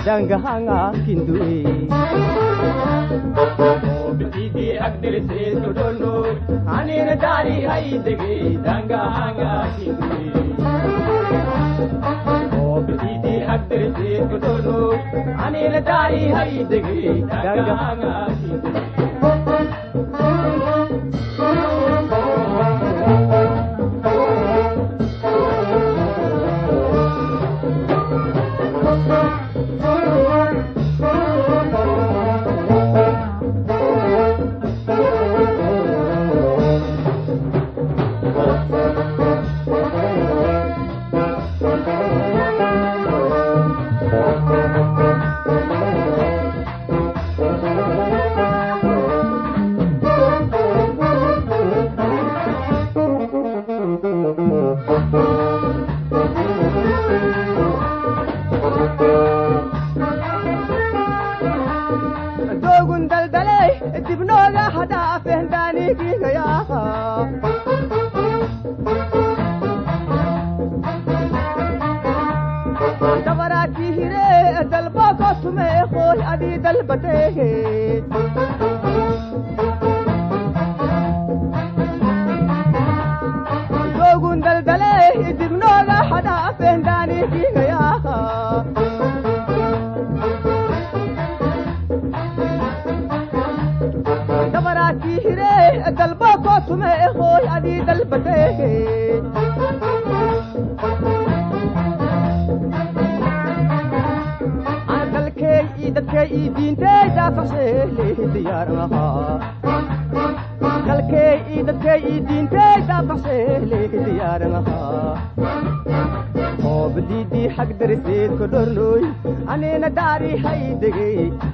dangahanga kindui bidi agdil se todono anina dari haidege dangahanga kindui bidi agdil se todono anina dari haidege dangahanga kindui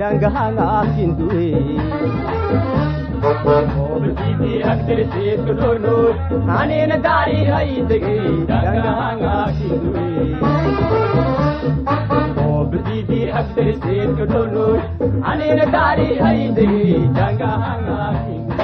dangahanga kindui bidi agdil se todono anina dari haidege dangahanga kindui bidi agdil se todono anina dari haidege dangahanga kindui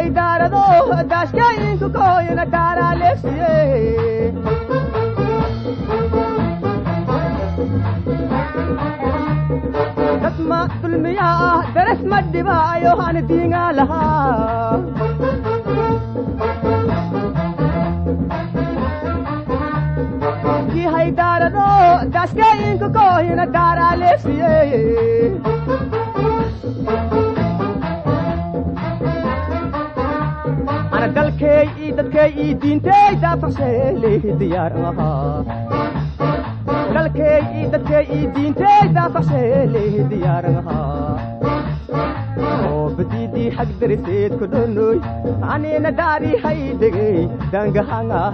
haydaarado daashkayinku kooyna daaraalesiye dadma dulmiyaa ah daras ma dhibaayo han diingaa lahaa kii haydaarado daashkayinku kooyna daaraalesiye أنا دلكي دلكي دينتي دافع سيلي ديار أها دلكي دلكي دينتي دافع سيلي ديار أها بديدي حق درسيت كدنوي أنا نداري هيدي دنجهانا